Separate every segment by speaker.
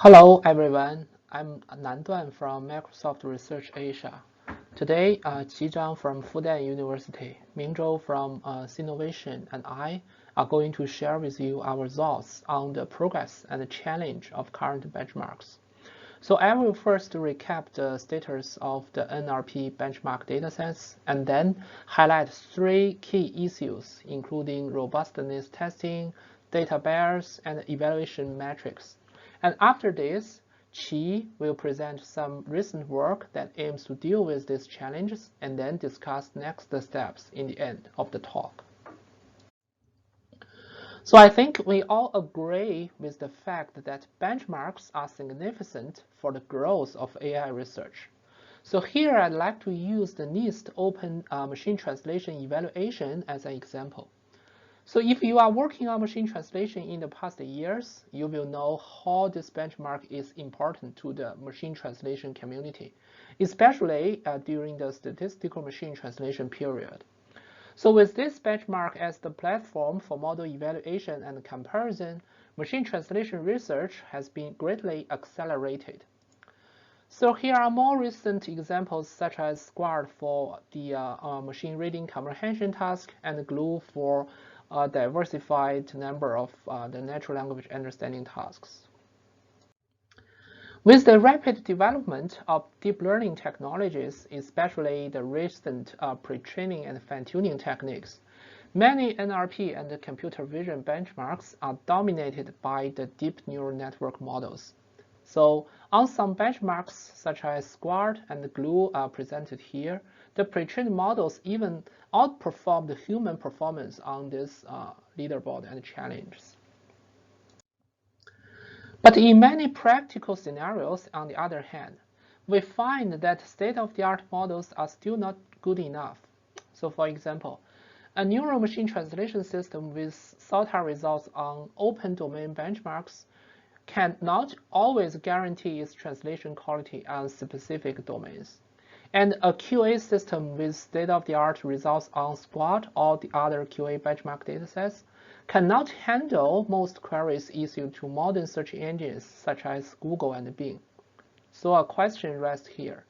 Speaker 1: Hello everyone, I'm Duan from Microsoft Research Asia. Today, Zhang from Fudan University, Ming from Sinovation, and I are going to share with you our thoughts on the progress and the challenge of current benchmarks. So I will first recap the status of the NRP benchmark datasets and then highlight three key issues, including robustness testing, data bias, and evaluation metrics. And after this, Qi will present some recent work that aims to deal with these challenges and then discuss next steps in the end of the talk. So I think we all agree with the fact that benchmarks are significant for the growth of AI research. So here I'd like to use the NIST Open Machine Translation Evaluation as an example. So if you are working on machine translation in the past years, you will know how this benchmark is important to the machine translation community, especially during the statistical machine translation period. So with this benchmark as the platform for model evaluation and comparison, machine translation research has been greatly accelerated. So here are more recent examples such as Squad for the machine reading comprehension task and Glue for a diversified number of the natural language understanding tasks. With the rapid development of deep learning technologies, especially the recent pre-training and fine-tuning techniques, many NRP and computer vision benchmarks are dominated by the deep neural network models. So on some benchmarks, such as Squad and Glue are presented here, the pre-trained models even outperform the human performance on this leaderboard and challenges. But in many practical scenarios, on the other hand, we find that state-of-the-art models are still not good enough. So for example, a neural machine translation system with SOTA results on open domain benchmarks can not always guarantee its translation quality on specific domains. And a QA system with state-of-the-art results on Squad or the other QA benchmark datasets cannot handle most queries issued to modern search engines such as Google and Bing. So a question rests here.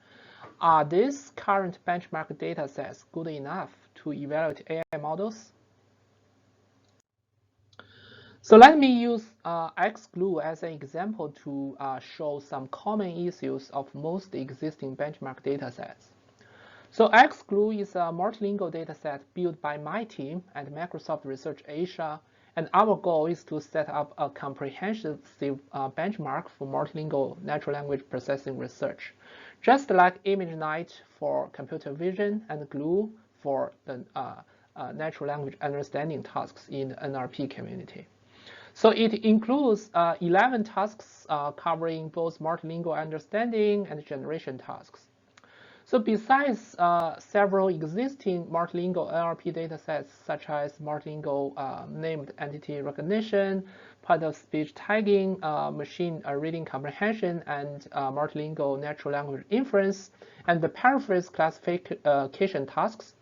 Speaker 1: Are these current benchmark datasets good enough to evaluate AI models? So let me use XGLUE as an example to show some common issues of most existing benchmark datasets. So XGLUE is a multilingual dataset built by my team at Microsoft Research Asia, and our goal is to set up a comprehensive benchmark for multilingual natural language processing research, just like ImageNet for computer vision and Glue for the natural language understanding tasks in the NRP community. So it includes 11 tasks covering both multilingual understanding and generation tasks. So besides several existing multilingual NLP datasets, such as multilingual named entity recognition, part-of-speech tagging, machine reading comprehension, and multilingual natural language inference, and the paraphrase classification tasks,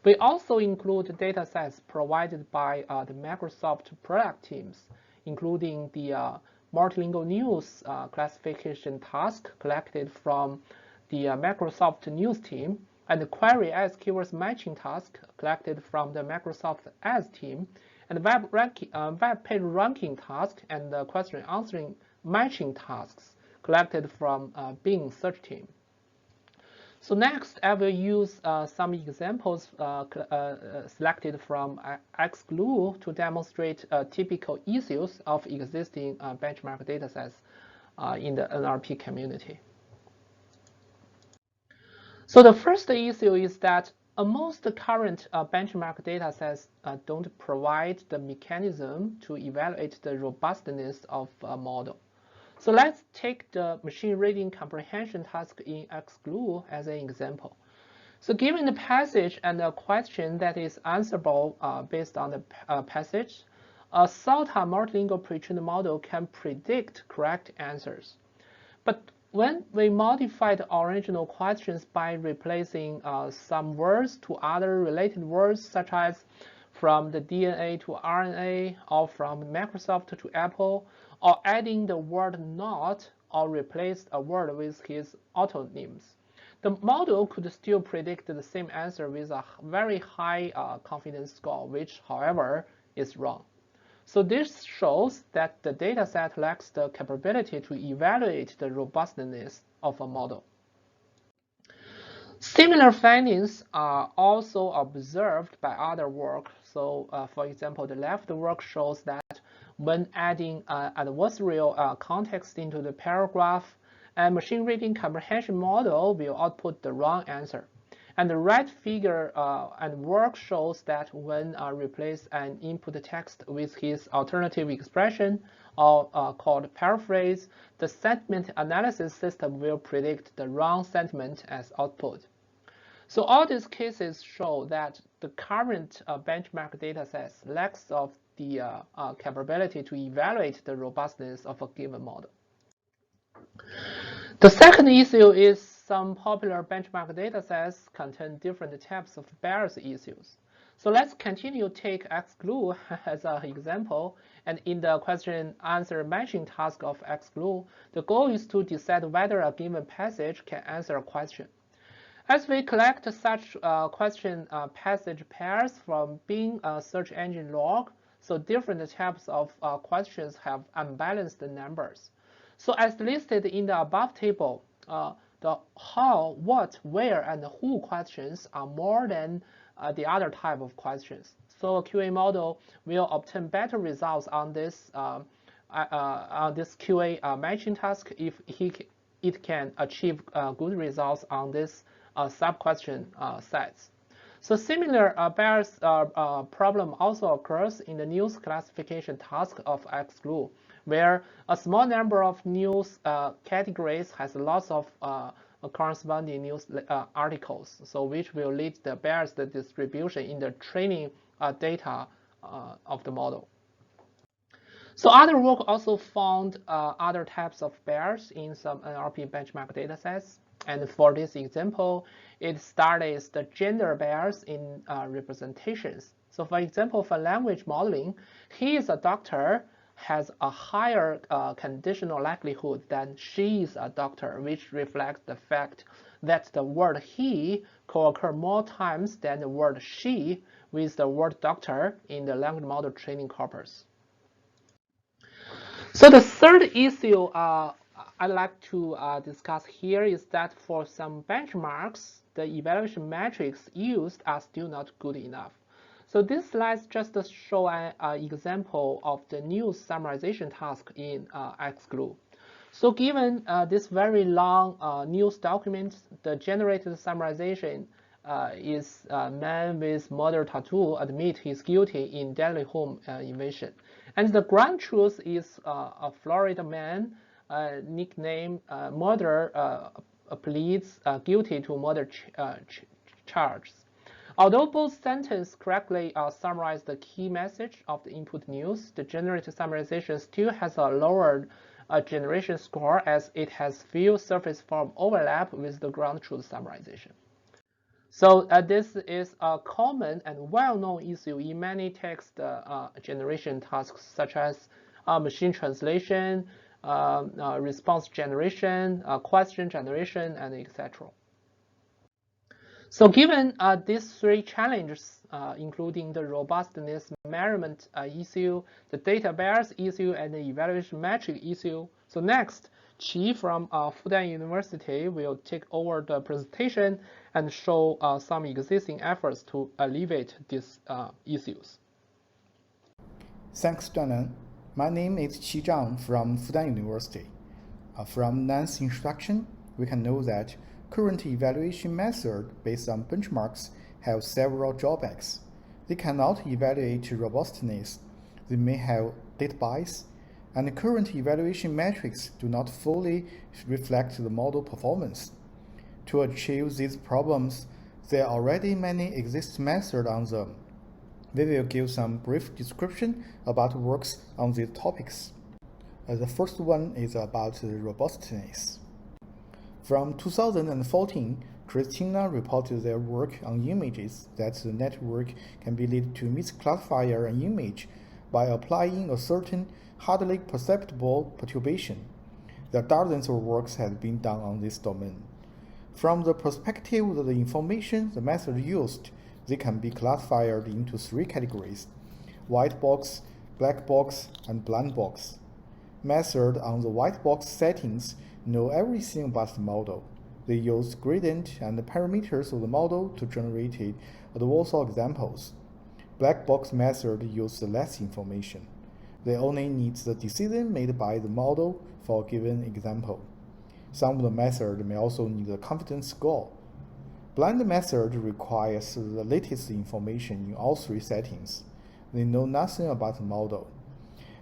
Speaker 1: we also include datasets provided by the Microsoft product teams, including the multilingual news classification task collected from the Microsoft News team, and the query as keywords matching task collected from the Microsoft Ads team, and web page ranking task and the question answering matching tasks collected from Bing search team. So next, I will use some examples selected from XGLUE to demonstrate typical issues of existing benchmark datasets in the NRP community. So the first issue is that most current benchmark datasets don't provide the mechanism to evaluate the robustness of a model. So let's take the machine reading comprehension task in XGLUE as an example. So given the passage and a question that is answerable based on the passage, a SOTA multilingual pre-trained model can predict correct answers. But when we modify the original questions by replacing some words to other related words, such as from the DNA to RNA, or from Microsoft to Apple, or adding the word not, or replace a word with his autonyms. The model could still predict the same answer with a very high confidence score, which, however, is wrong. So this shows that the dataset lacks the capability to evaluate the robustness of a model. Similar findings are also observed by other work. So, for example, the left work shows that when adding adversarial context into the paragraph, a machine reading comprehension model will output the wrong answer. And the right figure and work shows that when replace an input text with his alternative expression, or called paraphrase, the sentiment analysis system will predict the wrong sentiment as output. So all these cases show that the current benchmark datasets lacks of the capability to evaluate the robustness of a given model. The second issue is some popular benchmark datasets contain different types of bias issues. So let's continue take XGLUE as an example. And in the question-answer matching task of XGLUE, the goal is to decide whether a given passage can answer a question. As we collect such question passage pairs from Bing search engine log, so different types of questions have unbalanced numbers. So as listed in the above table, the how, what, where, and who questions are more than the other type of questions. So a QA model will obtain better results on this QA matching task if it can achieve good results on this sub-question sets. So similar bias problem also occurs in the news classification task of XGLUE, where a small number of news categories has lots of corresponding news articles, so which will lead the biased distribution in the training data of the model. So other work also found other types of bias in some NLP benchmark datasets. And for this example, it studies the gender bias in representations. So for example, for language modeling, he is a doctor has a higher conditional likelihood than she is a doctor, which reflects the fact that the word he could occur more times than the word she with the word doctor in the language model training corpus. So the third issue I'd like to discuss here is that for some benchmarks, the evaluation metrics used are still not good enough. So this slide just show an example of the news summarization task in XGLUE. So given this very long news document, the generated summarization is a man with murder tattoo admit he's guilty in deadly home invasion. And the ground truth is a Florida man nicknamed Murder pleads guilty to murder charges. Although both sentences correctly summarize the key message of the input news, the generated summarization still has a lower generation score as it has few surface form overlap with the ground truth summarization. So this is a common and well-known issue in many text generation tasks such as machine translation, response generation, question generation, and etc. So given these three challenges, including the robustness measurement issue, the data bias issue, and the evaluation metric issue, so next, Qi from Fudan University will take over the presentation and show some existing efforts to alleviate these issues.
Speaker 2: Thanks, Duan. My name is Zhang from Fudan University. From Nan's introduction, we can know that current evaluation methods based on benchmarks have several drawbacks. They cannot evaluate robustness, they may have data bias, and the current evaluation metrics do not fully reflect the model performance. To achieve these problems, there are already many existing methods on them. We will give some brief description about works on these topics. The first one is about robustness. From 2014, Christina reported their work on images that the network can be lead to misclassify an image by applying a certain hardly perceptible perturbation. There are dozens of works have been done on this domain. From the perspective of the information the method used, they can be classified into three categories: white box, black box, and blind box. Method on the white box settings know everything about the model. They use gradient and the parameters of the model to generate adversarial examples. Black box method uses less information. They only need the decision made by the model for a given example. Some of the methods may also need a confidence score. Blind method requires the latest information in all three settings. They know nothing about the model.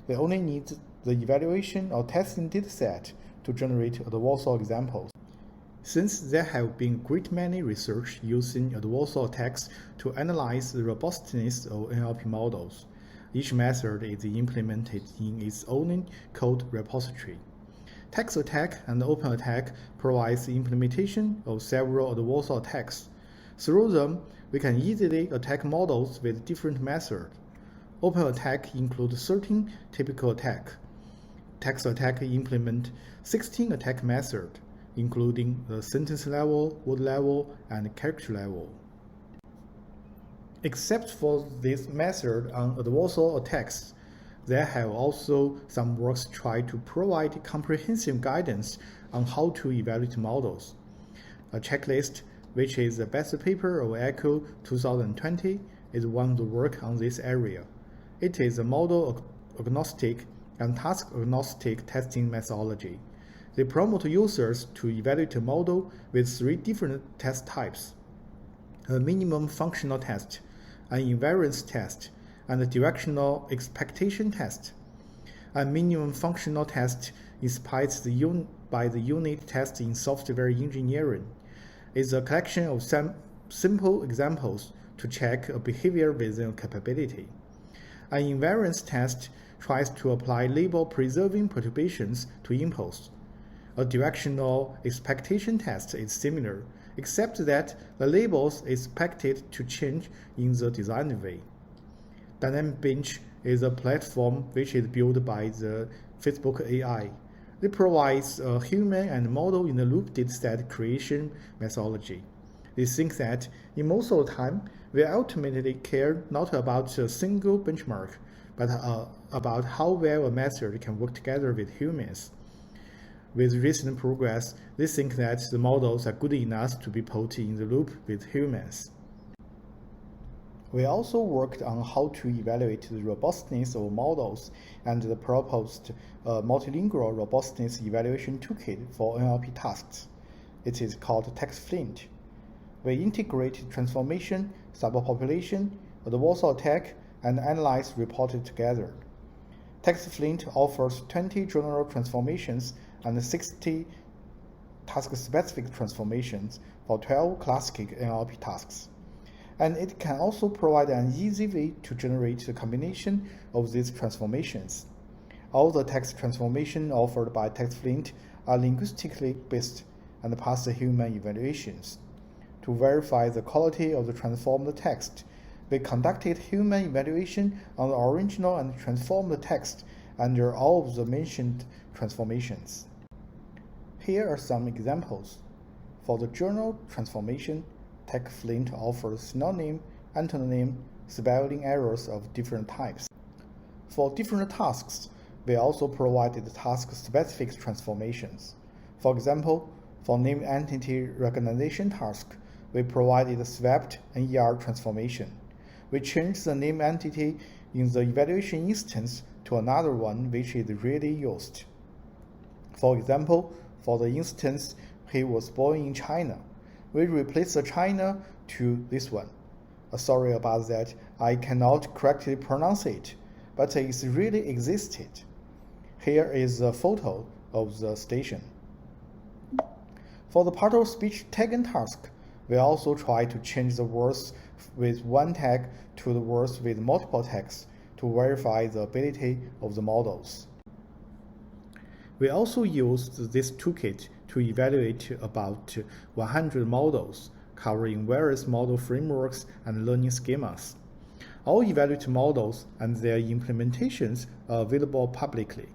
Speaker 2: They only need the evaluation or testing dataset to generate adversarial examples. Since there have been great many research using adversarial attacks to analyze the robustness of NLP models, each method is implemented in its own code repository. Text attack and open attack provides the implementation of several adversarial attacks. Through them, we can easily attack models with different methods. Open attack includes 13 typical attacks. Text attack implement 16 attack methods, including the sentence level, word level, and character level. Except for this method on adversarial attacks, there have also some works try to provide comprehensive guidance on how to evaluate models. A checklist, which is the best paper of ECHO 2020, is one of the work on this area. It is a model agnostic and task agnostic testing methodology. They promote users to evaluate a model with three different test types: a minimum functional test, an invariance test, and a directional expectation test. A minimum functional test inspired by the unit test in software engineering is a collection of some simple examples to check a behavior within a capability. An invariance test tries to apply label-preserving perturbations to inputs. A directional expectation test is similar, except that the labels is expected to change in the designed way. Dynamic Bench is a platform which is built by the Facebook AI. It provides a human and model-in-the-loop dataset creation methodology. They think that in most of the time, we ultimately care not about a single benchmark, but about how well a method can work together with humans. With recent progress, they think that the models are good enough to be put in the loop with humans. We also worked on how to evaluate the robustness of models and the proposed multilingual robustness evaluation toolkit for NLP tasks. It is called TextFlint. We integrate transformation, subpopulation, adversarial attack, and analyze reported together. TextFlint offers 20 general transformations and 60 task-specific transformations for 12 classic NLP tasks. And it can also provide an easy way to generate a combination of these transformations. All the text transformations offered by TextFlint are linguistically based and pass the human evaluations. To verify the quality of the transformed text, we conducted human evaluation on the original and transformed text under all of the mentioned transformations. Here are some examples. For the journal transformation, TextFlint offers synonym, antonym, spelling errors of different types. For different tasks, we also provided task-specific transformations. For example, for name entity recognition task, we provided a swapped NER transformation. We changed the name entity in the evaluation instance to another one which is rarely used. For example, for the instance he was born in China, we replaced the China to this one. Sorry about that, I cannot correctly pronounce it, but it really existed. Here is a photo of the station. For the part of speech tagging task, we also try to change the words with one tag to the words with multiple tags to verify the ability of the models. We also used this toolkit to evaluate about 100 models, covering various model frameworks and learning schemas. All evaluated models and their implementations are available publicly.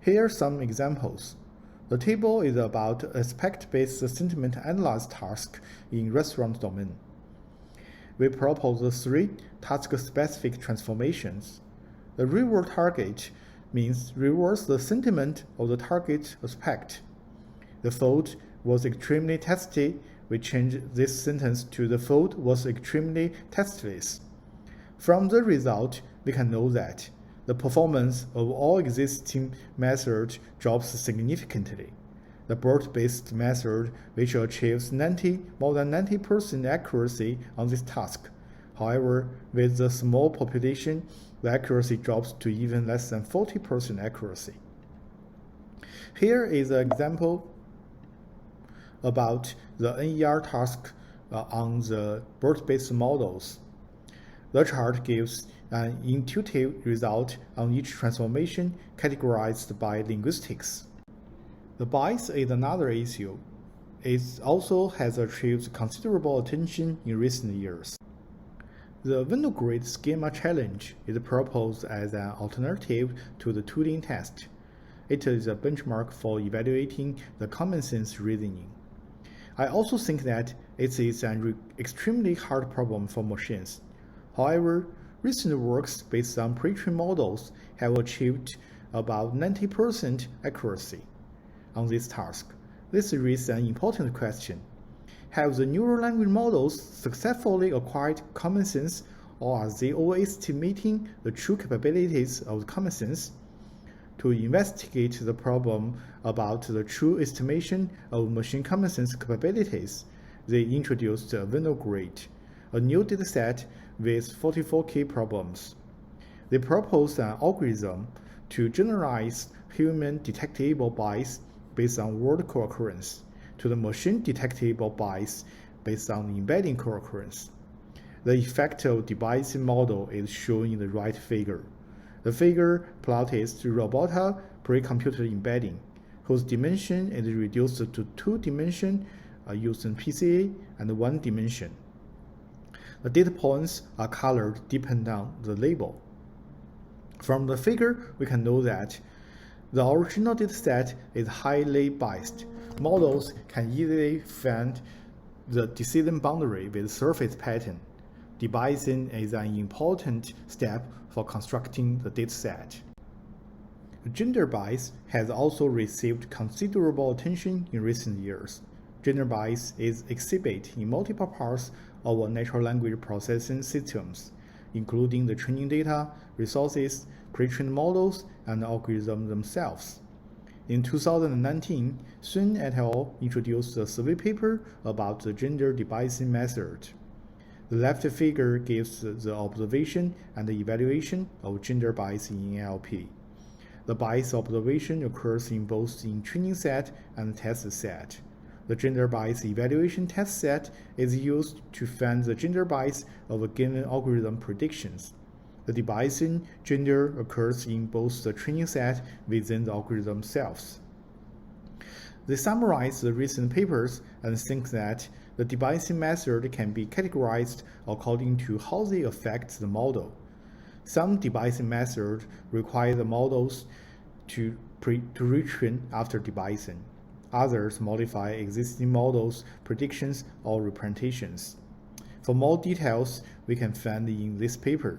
Speaker 2: Here are some examples. The table is about aspect-based sentiment analysis task in restaurant domain. We propose 3 task-specific transformations. The reward target means reverse the sentiment of the target aspect. The food was extremely tasty. We change this sentence to the food was extremely tasteless. From the result, we can know that the performance of all existing methods drops significantly. The BERT-based method, which achieves more than 90% accuracy on this task. However, with the small population, the accuracy drops to even less than 40% accuracy. Here is an example about the NER task on the BERT-based models. The chart gives an intuitive result on each transformation categorized by linguistics. The bias is another issue. It also has achieved considerable attention in recent years. The Vinogrid schema challenge is proposed as an alternative to the Turing test. It is a benchmark for evaluating the common sense reasoning. I also think that it is an extremely hard problem for machines. However, recent works based on pre-trained models have achieved about 90% accuracy on this task. This raises an important question. Have the neural language models successfully acquired common sense, or are they overestimating the true capabilities of common sense? To investigate the problem about the true estimation of machine common sense capabilities, they introduced a Vinogrid, a new dataset with 44K problems. They proposed an algorithm to generalize human detectable bias based on word co-occurrence to the machine detectable bias based on embedding co-occurrence. The effect of debiasing model is shown in the right figure. The figure plots the robota pre-computer embedding, whose dimension is reduced to 2 dimensions using PCA and 1 dimension. The data points are colored depending on the label. From the figure, we can know that the original dataset is highly biased. Models can easily find the decision boundary with surface pattern. Debiasing is an important step for constructing the dataset. Gender bias has also received considerable attention in recent years. Gender bias is exhibited in multiple parts of our natural language processing systems, including the training data, resources, pre-trained models, and algorithms themselves. In 2019, Sun et al. Introduced a survey paper about the gender debiasing method. The left figure gives the observation and the evaluation of gender bias in NLP. The bias observation occurs in both in training set and test set. The gender bias evaluation test set is used to find the gender bias of a given algorithm predictions. The debiasing gender occurs in both the training set within the algorithm selves. They summarize the recent papers and think that the debiasing method can be categorized according to how they affect the model. Some debiasing methods require the models to retrain after debiasing. Others modify existing models' predictions or representations. For more details, we can find in this paper.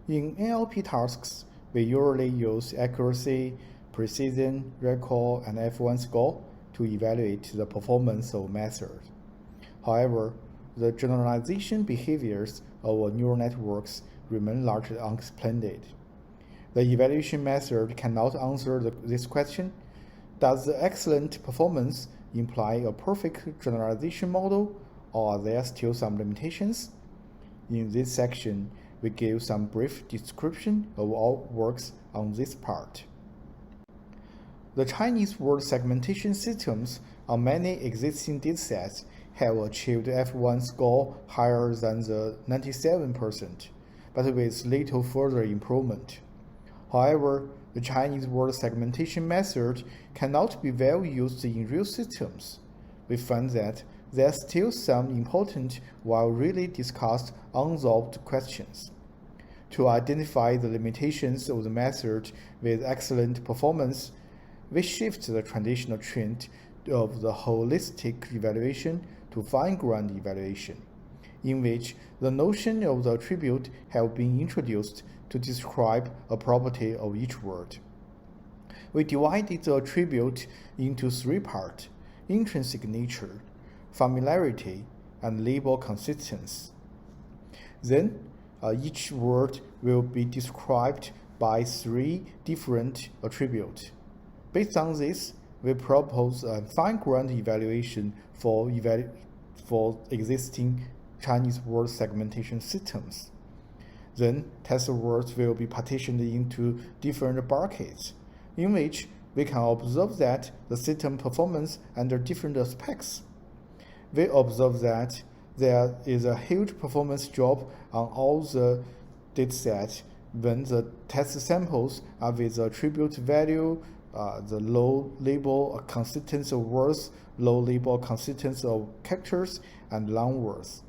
Speaker 2: In NLP tasks, we usually use accuracy, precision, recall, and F1 score to evaluate the performance of methods. However, the generalization behaviors of our neural networks remain largely unexplained. The evaluation method cannot answer this question. Does the excellent performance imply a perfect generalization model, or are there still some limitations? In this section, we give some brief description of our works on this part. The Chinese word segmentation systems on many existing datasets have achieved F1 score higher than the 97%, but with little further improvement. However, the Chinese word segmentation method cannot be well used in real systems. We find that there are still some important while really discussed unsolved questions. To identify the limitations of the method with excellent performance, we shift the traditional trend of the holistic evaluation to fine-grained evaluation, in which the notion of the attribute have been introduced to describe a property of each word. We divided the attribute into three parts: intrinsic nature, familiarity, and label consistency. Then, each word will be described by three different attributes. Based on this, we propose a fine-grained evaluation for existing Chinese word segmentation systems. Then, test words will be partitioned into different buckets, in which we can observe that the system performance under different aspects. We observe that there is a huge performance drop on all the datasets when the test samples are with the attribute value, the low label consistence of words, low label consistence of characters, and long words.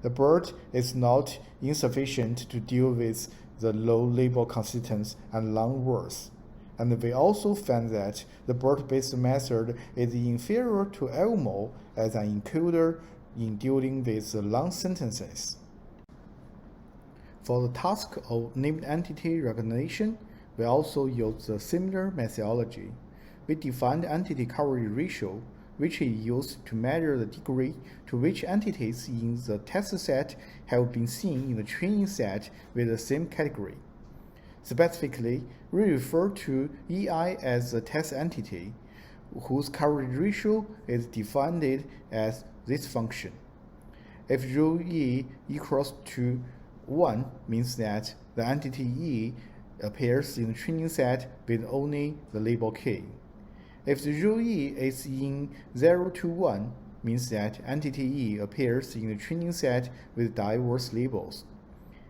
Speaker 2: The BERT is not insufficient to deal with the low label consistence and long words. And we also found that the BERT-based method is inferior to ELMO as an encoder in dealing with the long sentences. For the task of named entity recognition, we also used a similar methodology. We defined entity coverage ratio, which is used to measure the degree to which entities in the test set have been seen in the training set with the same category. Specifically, we refer to EI as the test entity, whose coverage ratio is defined as this function. If rho E equals to 1, means that the entity E appears in the training set with only the label K. If the rho E is in 0 to 1, means that entity E appears in the training set with diverse labels.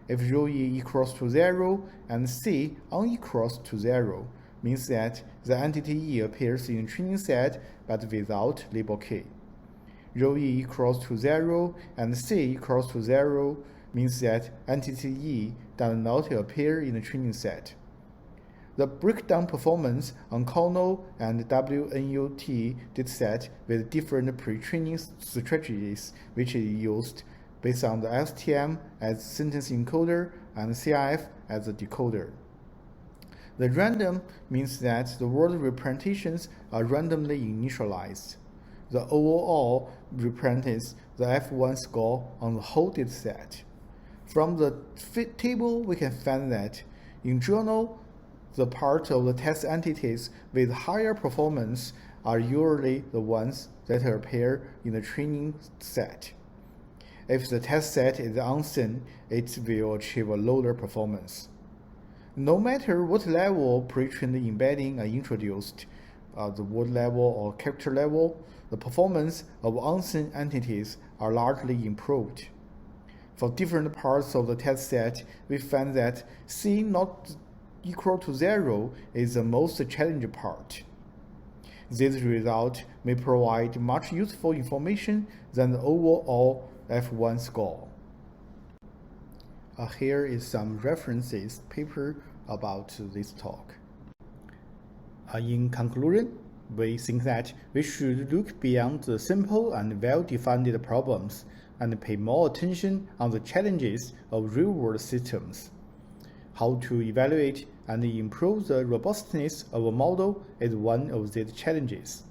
Speaker 2: If rho E equals to 0 and C unequals to 0, means that the entity E appears in the training set but without label K. Rho E equals to 0 and C equals to 0 means that entity E does not appear in the training set. The breakdown performance on Cornell and WNUT dataset with different pre-training strategies which is used based on the STM as sentence encoder and CIF as a decoder. The random means that the word representations are randomly initialized. The overall represents the F1 score on the whole dataset. From the fit table, we can find that in journal, the part of the test entities with higher performance are usually the ones that appear in the training set. If the test set is unseen, it will achieve a lower performance. No matter what level pre-trained embedding are introduced, the word level or character level, the performance of unseen entities are largely improved. For different parts of the test set, we find that C not equal to 0 is the most challenging part. This result may provide much useful information than the overall F1 score. Here is some references paper about this talk. In conclusion, we think that we should look beyond the simple and well-defined problems and pay more attention on the challenges of real-world systems. How to evaluate and improve the robustness of a model is one of these challenges.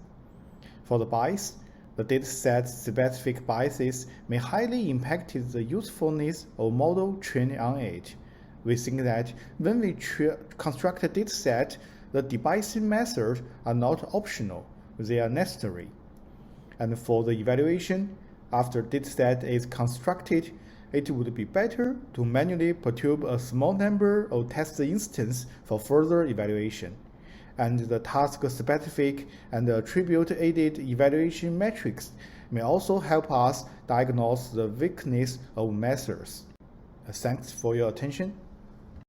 Speaker 2: For the bias, the dataset-specific biases may highly impact the usefulness of a model trained on it. We think that when we construct a dataset, the debiasing methods are not optional, they are necessary. And for the evaluation, after dataset is constructed, it would be better to manually perturb a small number of test instances for further evaluation. And the task-specific and attribute-aided evaluation metrics may also help us diagnose the weakness of methods. Thanks for your attention.